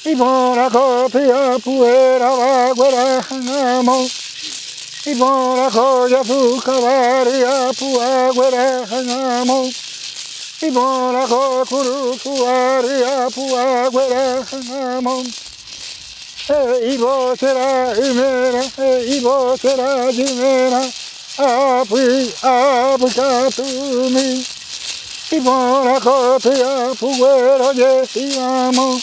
Ibora copia puera vaguera hanamo. Ibora coya su cavaria puaguera hanamo. Ibora cocuru suaria puaguera hanamo. Ibo será imera, ibo será jimera. Api catumi. Ibora copia puera yesimo.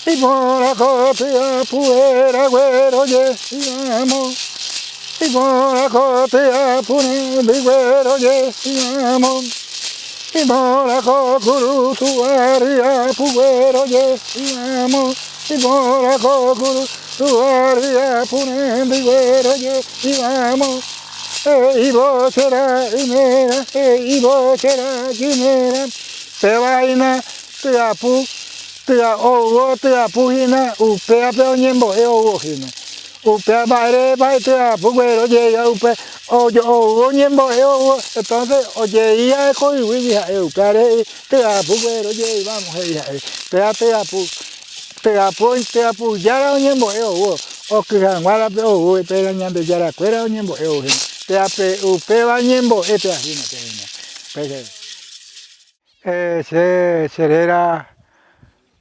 Ibora copia puera güero yesimo. Ibora copia pune biguero yesimo. Ibora cocuru suaria puguero yesimo. Ibora cocuru suaria pune biguero yesimo. Ibo será imera, ibo será jimera. Te vaina, te apu. Tia owo tia puhina upea peonyembo owo hina upea baire bai tia puguero llega upe owo nyembo owo entonces oye ya coi wija upea tia puguero llega vamos tia tia pu yara nyembo owo o kihangwara pe owo pe nyambe yara kwera nyembo owo hina tia pe upea nyembo tia hina pe se serera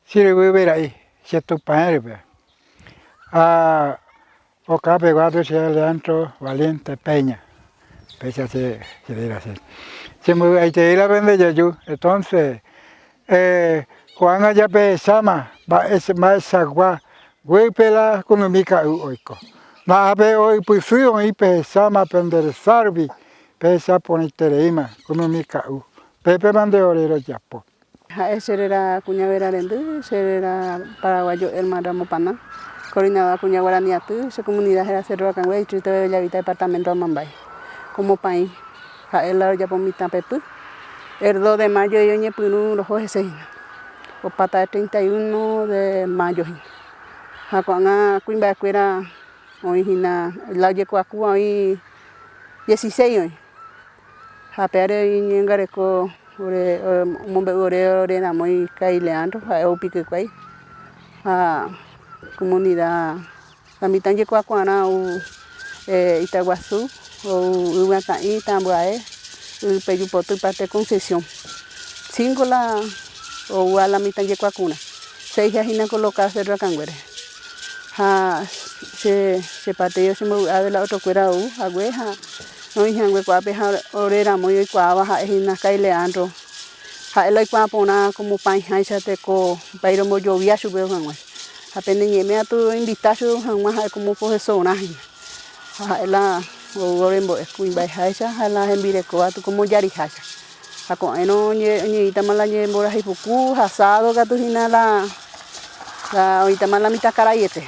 si voy a ver ahí, si tu padre, o cabe guardo si Leandro Valiente Peña, pese a se dirá así. Si me hay que ir a vender yo, entonces, Juan allá pe sama, va ese más agua, güey pela con mi oico. Na be hoy pues fui hoy pe sama pender sarvi, pesa ponitereima con mi Pepe mande orero ya po. Serera cuña verarendu, serera paraguayo el Marampana, coordinadora cuña guaraniatu, su comunidad era Cerro Acangüe, distrito de Bellavista, departamento de Mambay. Como país, el lado ya por mi tampepu, el 2 de mayo yo ñe punu rojo ese, o pata el 31 de mayo. Jacuanga cuimba cuera hoy hina, la yecuacu hoy 16 hoy. Japere y ñengareco ore mombe ore na muy kai Leandro a opique kai a comunidad la mitad de Cuacuana o Itaguazú o Ubacaí Tambuae el Peyupoto parte concesión 5 la o a la mitad de Cuacuna 6 ya hina colocar Cerro Acangüe se pateo se me a la otro cuera u agüeja no hijangüe cuape orera muy cuava ja hina kai Leandro ha el cuá pona como pan haisa te co bairo mo llovía sube hangwa apenas ñeme a tu invitación hangwa como profesor na ha la orembo escuimba haisa la envire co tu como yari haisa ha con eno ñe tamala ñe mora hipuku asado gatu hina la ahorita mala mitad carayete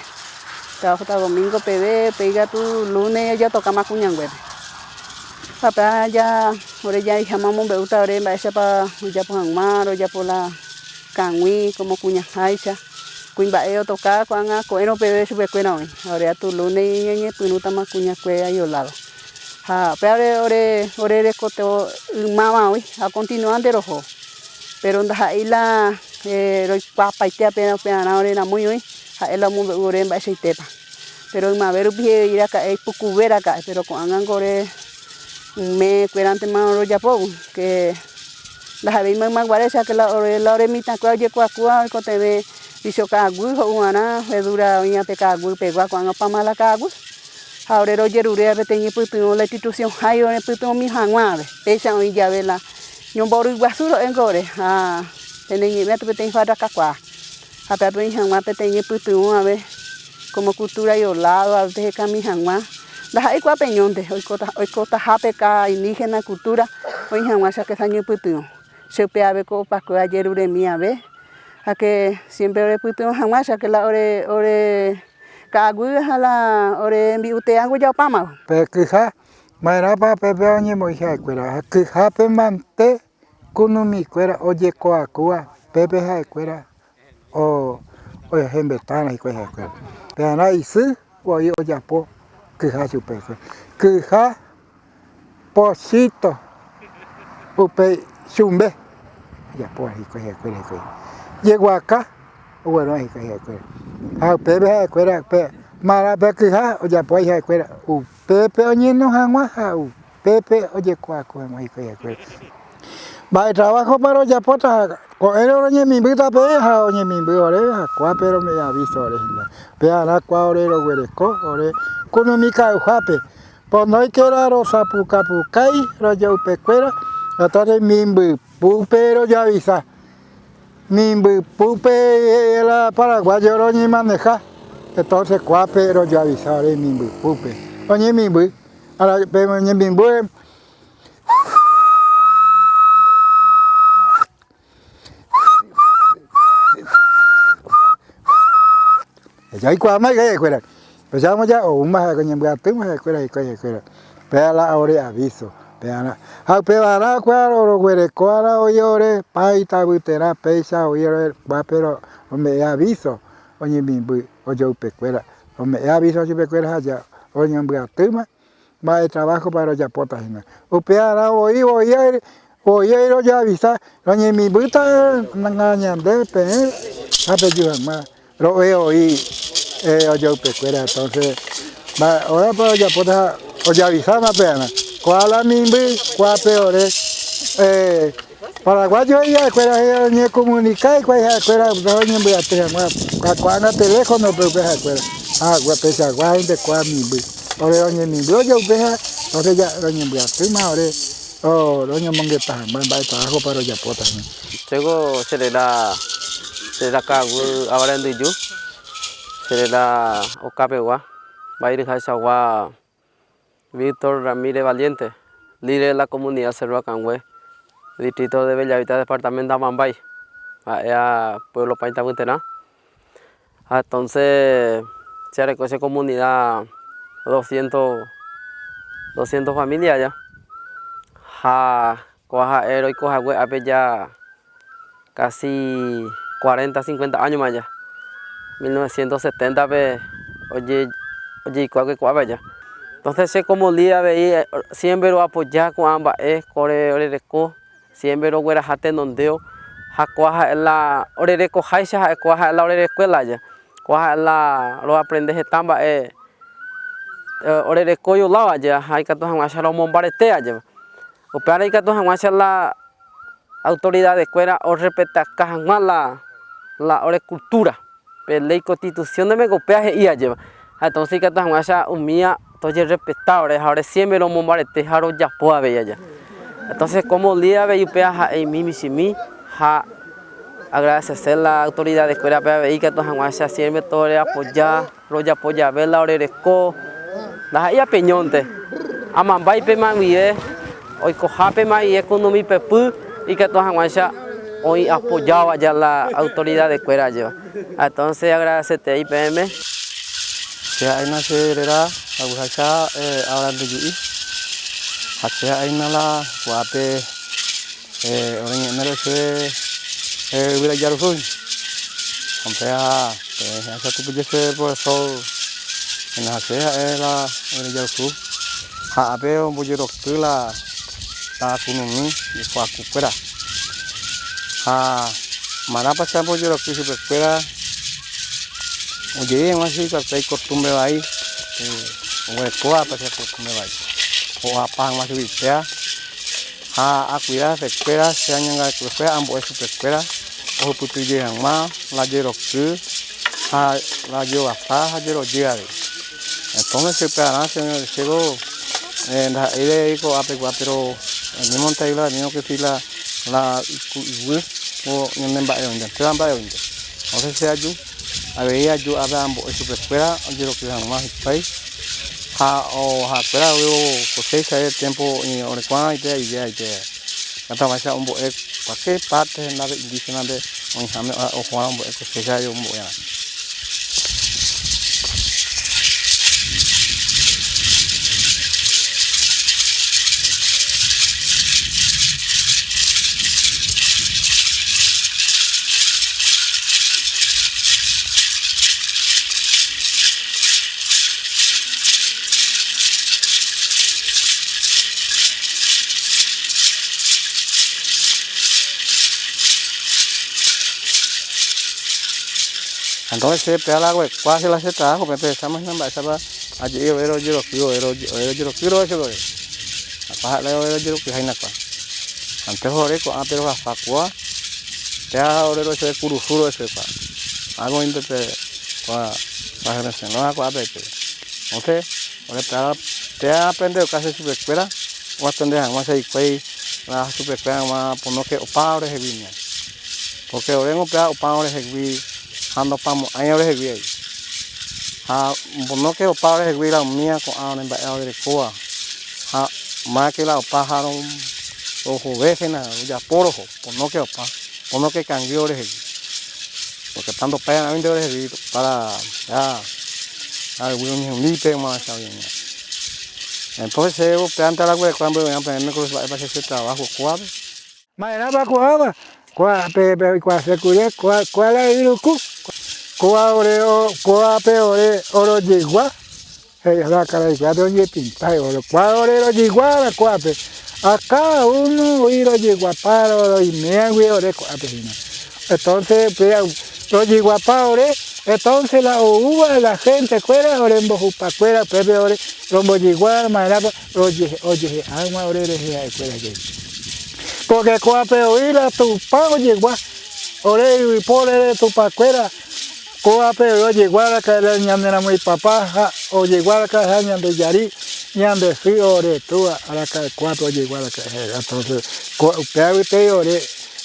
hasta domingo pv pega tu lunes ya toca más cuñangüe papá ya ahora ya llamamos beuta ahora va esa para ya por Angmar o ya por la Cangui como cuña haisa cuimba eo toca cuanga coeno pede sube cuena hoy ahora tu lunes ñe pinuta más cuña cue ahí al lado ha pero ore de coteo mama hoy a continuar de rojo pero onda ahí la papá y te apenas ahora era muy hoy a él la mu ore va ese tepa pero ma ver bien ir acá es poco ver acá pero con angore me cuerante más ya poco que la habéis más guaresa que la oremita que oye cuacua que te ve dice cagu o una dura oña te cagu pegua cuando pa mala cagu ahora oye rure a teñi putu la institución hay o putu mi hangua esa hoy ya vela yo boru guasuro en gore teñi me te teñi fara cacua a pero mi hangua te teñi putu a ver como cultura y lado a veces cami hangua la hay cua peñonte hoy cota japeca indígena cultura hoy hangua que saño putu se peave co pa que ayer ure mía ve a que siempre ore putu hangua que la ore cagu a la ore enviute algo ya pama Pequija, marapa pepe ni moja cuera, quija pe mante, kunumi cuera, oye coacua, pepe ja cuera, o jembetana y cuera cuera. Pero no hay su, o yo ya po, quija su pepe, quija, posito, upe chumbe, ya po ahí cuera cuera cuera. Llego acá, bueno ahí que cuera ha pepe cuera pe mara pe que ha o ya pues ha cuera u pepe oñino hangua ha u pepe oye cua ahí que cuera va trabajo para ya pota ko ero oñe mi vida pe ha oñe mi vida ore cua pero me aviso ore pe ara cua ore ro cuere co ore kono mi ka jape por no hay que era rosa puca pucay ro yo pe cuera entonces mi pero ya avisa mi pupe la paraguayo ro ni maneja entonces cua pero ya avisaré mi pupe oñe mi ahora pe oñe mi ya hay cua más que fuera pues ya vamos ya o un más con el gato más fuera y fuera pero la ahora aviso pero a pegar cua ro fuera cua o llore paita butera pesa o llore va pero me aviso oñe mi o yo pe fuera o me aviso yo pe fuera allá oñe un gato más de trabajo para ya potas o pegar o yo ya avisa oñe mi buta nangaña de pe apellido más lo veo y yo pecuera entonces va ahora para ya poder o ya avisar más pena cuál la mimbi cuál peor paraguayo ya escuela ni comunicar cuál es escuela no ni voy a tener más cuál teléfono pero que escuela cuál pesa cuál gente cuál mimbi ahora ni mimbi yo veo entonces ya ni voy a tener más ahora doña mongueta más va trabajo para ya poder Tego será cago ahora en diyu será okapewa baile Jaisawa Víctor Ramírez Valiente líder de la comunidad Cerro Acangüe distrito de Bellavista departamento de Amambay pueblo Paintabutena entonces se recoge comunidad 200 familias ya coja héroe y coja hue ya casi 40, 50 años más allá. 1970 oye ya. Entonces sé como día veía siempre lo apoyar con ambas core siempre lo fuera jate nondeo jacuaja la orereco jaisa jacuaja la orerecuela ya. Cuaja la lo aprendes estamba orereco yo lava ya hay que tojar más lo mombarete allá. O para hay que tojar más la autoridad de escuela o respetar la cultura, ley constitución de megopeaje y allá. Entonces que tan allá mía todo respetado, ahora siempre lo mombarete jaro ya pueda ver allá. Entonces como día ve y peaja y mi ja agradecer la autoridad de escuela para ver que tan allá siempre todo apoyar, roya apoyar ver la orereco, la ya peñonte. Amambay pe manguie, hoy cojape manguie economía pepu y que todas allá hoy apoyaba ya la autoridad de escuela yo. Entonces agradecerte IPM. Sea aina serera aguhacha ahora de yui. Hacia aina la guape orang yang nara se wilayah Rufun. Sampai satu puja se por sol. En hacia la wilayah Rufun. Ha ape un puja dokter la kunumi di kuaku pera. Mana pasar puja dokter se pera. Oye, masih terkait costumbre baik, kuah pasal costumbre baik. Kuah apa masih bisa? Aku ya sepeda, saya nggak sepeda, ambo sepeda. Oh putih yang mah, lagi roku, lagi apa, lagi roji ada. Entonces sepeda, saya sego, dah ini ko apa pero, ni monta ila, ni oke sila, la iku, oh nembak yang jen, terambak yang jen. Oke saya ju. A veía yo hablando eso espera yo lo que más país espera luego cosecha el tiempo y ahora cuando idea kata masa umbo pakai parte nave indígena de o Juan umbo cosecha yo umbo ya. Entonces se pega la agua, cuase la se trabajo, pero estamos en la estaba allí yo ero ese lo apa le ero que hay na kwa. Antes ore ko pero va kwa. Ya ore ese curusuro ese pa. Hago inte kwa para no hago apete. Entonces, ore te aprende casi su escuela, o atender a más ahí pues la su escuela más por no que opare he viña. Porque ore no pega opare he vi ando pamo ahí ore he vi. Ha por no que opare he vi la mía con a en ba de coa. Ha más que la pájaro ojo vejena ya porojo, por no que opa, por no que cambió ore he vi. Porque tanto pega a 20 ore he vi para ya algún límite más está bien. Entonces, eu planta la agua cuando voy a ponerme con ese trabajo cuave. Mañana va cuava, cua se curia, cua la iruku, cua oreo, cua peore, oro yigua, la cara de cuadro y pinta, oro, cua oreo yigua, la cuape, acá uno iro yigua para oro y me ore cuape. Entonces, lo yigua para ore, entonces la uva la gente fuera ore en bojupa fuera, pepe ore, rombo yigua, mañana, oye, agua ore de fuera que. Porque cuando oíra tu pago llegó, ore y por tu pacuera, cuando llegó a la calle de mi papá, o llegó a la calle de Yari, ñande sí ore tú a la calle cuando llegó a la calle. Entonces, peago te ore,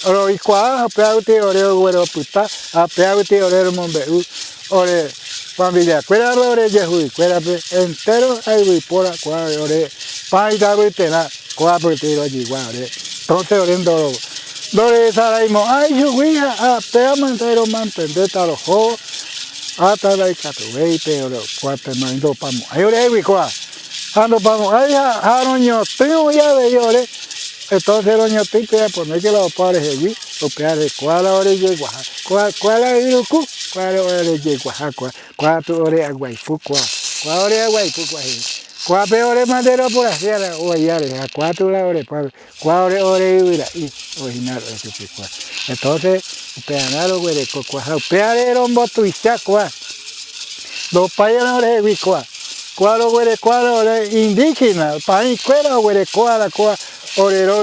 ore y cuá, peago te ore, güero puta, a peago te ore el monbeu, ore, familia, cuera ore yehui, cuera entero, ahí por la cual ore, pa y dago y tena, cuando te llegó a ore. Entonces oriendo dore saraimo ay yuguija a peamantero mantende taro ho ata dai katue pero cuate mando pamo ay ore wikoa ando pamo ay haroño tengo ya de ore entonces roño te pone que los padres hewi o peare cuala ore yegua cuala iruku cuala ore yegua cuatro ore aguaipu cuala ore aguaipu cuá peor madero por hacer o allá a cuatro horas cuá ore ira y original ese cuá entonces peanaro güere cuá peare rombo tu isha cuá dos payanos ore cuá cuá lo güere cuá ore indígena país cuera güere cuá la cuá ore ro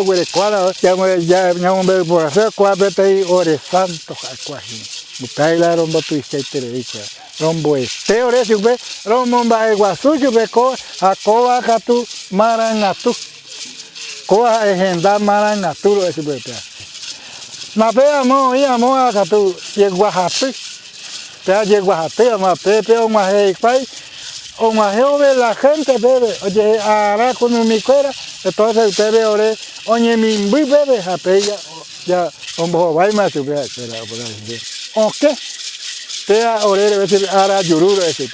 güere cuá ya un ver por hacer cuá vete ore santo cuá Mutaila rombo tu isha tere rombo este ore sube rombo ba iguazu sube ko akoba katu marangatu ko agenda marangatu lo sube pe na pe amo y amo katu yeguahatu pe yeguahatu ama pepe o mahe pai o mahe ve la gente bebe oye ara con mi cuera entonces bebe ore oye mi bebe hapeya ya rombo vai más sube pero por ahí okay pea ore veces ara yururo ese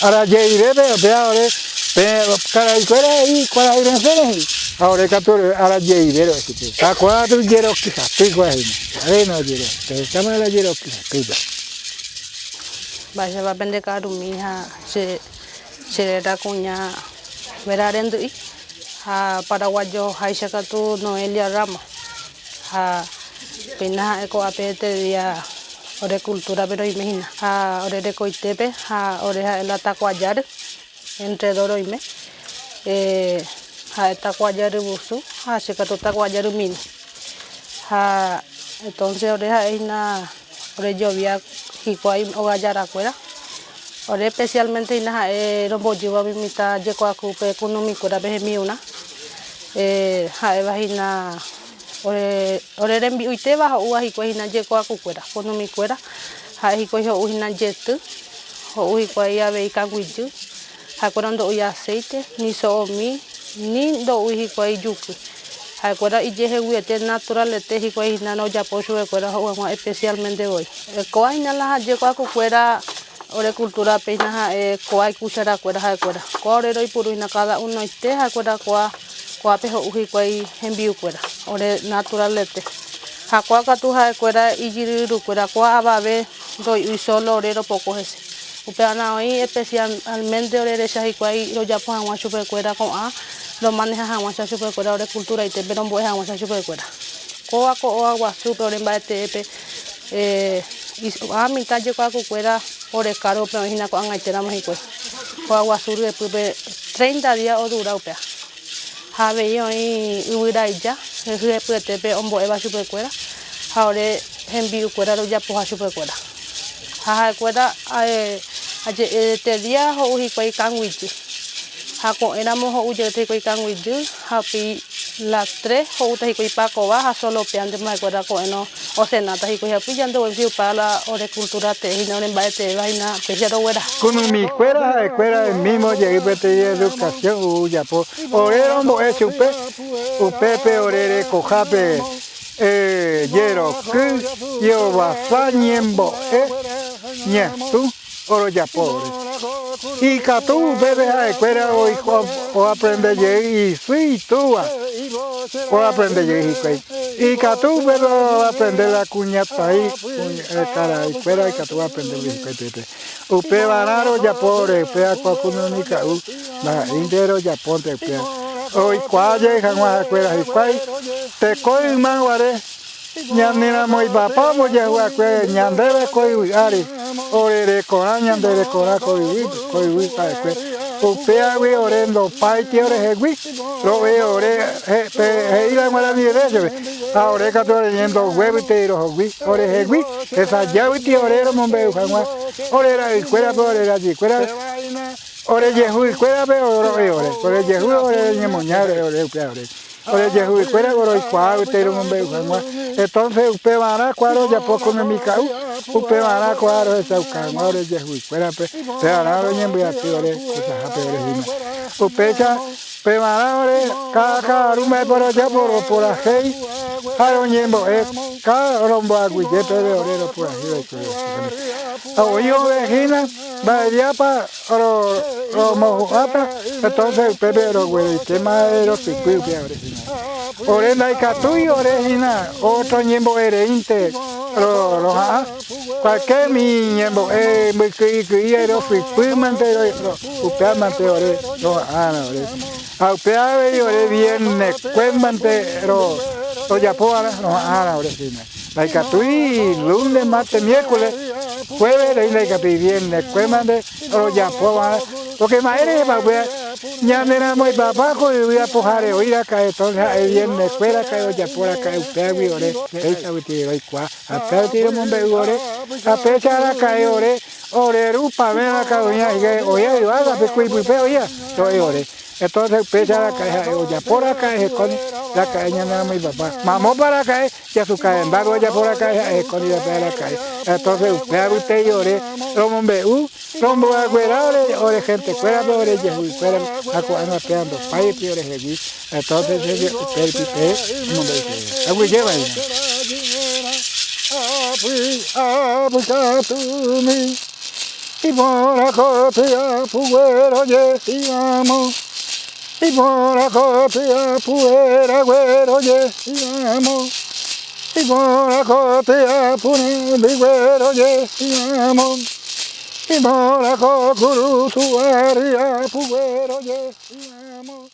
ara yeirebe pea ore pea cara y cuera y cuara y renfere ahora capture ara yeirero ese ta cuara tu yero quizá tu cuara no yero te llama la yero quizá tu Vaya va pende karu miha se da kunya verarendo i ha paraguayo haisha katu Noelia Ramos ha pena eko apete dia ore cultura pero imagina ha ore de coitepe ha ore el atacuayar entre doro y me ha atacuayar busu ha se kato atacuayar min ha entonces ore ha ina ore llovía hikuai ogayara cuera ore especialmente ina ha rombo jiwa mimita jeko akupe económico ra behe miuna ha evahina ore rembi uiteba ha ua hiko hina jeko akukwera kono mi kwera ha hiko ho hina jetu ho hiko ya be kanguiju ha korando uya aceite ni soomi ni do hiko yuku ha kwera ije he wiete natural te hiko hina no ya posho kwera ho especialmente hoy ko hina la jeko akukwera ore cultura peina ha ko ai kuchara kwera ha kwera ko ore roi puru hina cada uno ite ha kwera ko apeho uhi kwai hembiu kwera ore naturalete hakwa katu ha kwera ijiriru kwera kwa ababe doi solo ore ro poco ese upeana hoy especialmente ore shahi kwai ro japo hanwa chupe kwera ko a lo maneja hanwa chupe kwera ore cultura ite pero mbo hanwa chupe kwera ko ako o agua super ore mbaete epe y a mitad yo cuando fuera por el caro pero imagina cuando hay tela más pues cuando guasuru después 30 días o dura upea habe yo y hubiera ya después te pe ombo eva super cuera ahora envío cuera lo ya poja super cuera ha cuera te día o uji cuai canguichi ha con éramos o uji te cuai canguichi ha pi las 3 o uta hiko ipako baja solo peande más cuerda con no o sea nada hiko ya pillando el fiu para la ore cultura te hina en baete vaina pejero huera con mi escuela el mismo llegué de educación uya po orero mo es upe orere cojape yero que yo va sañembo ñe tú oro ya pobre y que tú bebes a la escuela o aprende y sí tú o aprende y que tú bebes a aprender la cuñata ahí cara escuela y que tú aprendes upe banaro ya pobre upe a cuacununica la indero ya ponte upe hoy cualle jamás escuela y cuay te coi manguare ñandina muy papá muy ya que ñandebe coi ari orere cora ñandebe cora coi pa que upea we orendo pai que ore gui lo ve ore he ila mala ni de ahora que estoy yendo huevo te ro gui ore gui esa ya vi orero mombe jamás orera escuela orera allí escuela ore yehu escuela ore yehu ore ñemoñare ore upea ore yehu escuela ore cuau te ro mombe jamás entonces usted va a cuadro ya poco en mi cau usted va a cuadro esa cama ore yehu escuela pe va a ñembe a ti ore esa peregrina usted ya pe va a ore caca rumbe por allá por ahí haro ñembo ca rombo aguille pe orero por ahí yo vejina va ya pa ro mojata entonces pepe ro güey que más ero si cuipe ore na ikatuy orejina otro ñembo ereinte ro cualquier mi ñembo que ero fui mantero upea mantero ro ore upea ore viernes cuemante ro ya poara ro orejina la ikatuy lunes martes miércoles jueves la ikatuy viernes cuemante ro ya poara porque más eres más ñandera muy papá y voy a pojar oír acá entonces el viernes fuera que ya por acá usted vi ore esa utiro y cua acá tiro mombe ore a pecha la cae ore rupa ven acá doña y oye va a pe cuipo pe oye ore entonces pecha la cae ya por acá es con la cae ñandera muy papá mamó para acá ya su cae embargo ya por acá es con la cae entonces usted llore lo mombe rombo aguera ore gente fuera ore yehu fuera acuano peando pai piore hebi entonces el pipe no me dice agua lleva abukatumi ibora copia puero yesiamo ibora copia puera güero yesiamo ibora copia puera güero yesiamo Imora kokuru tuaria puero ye amo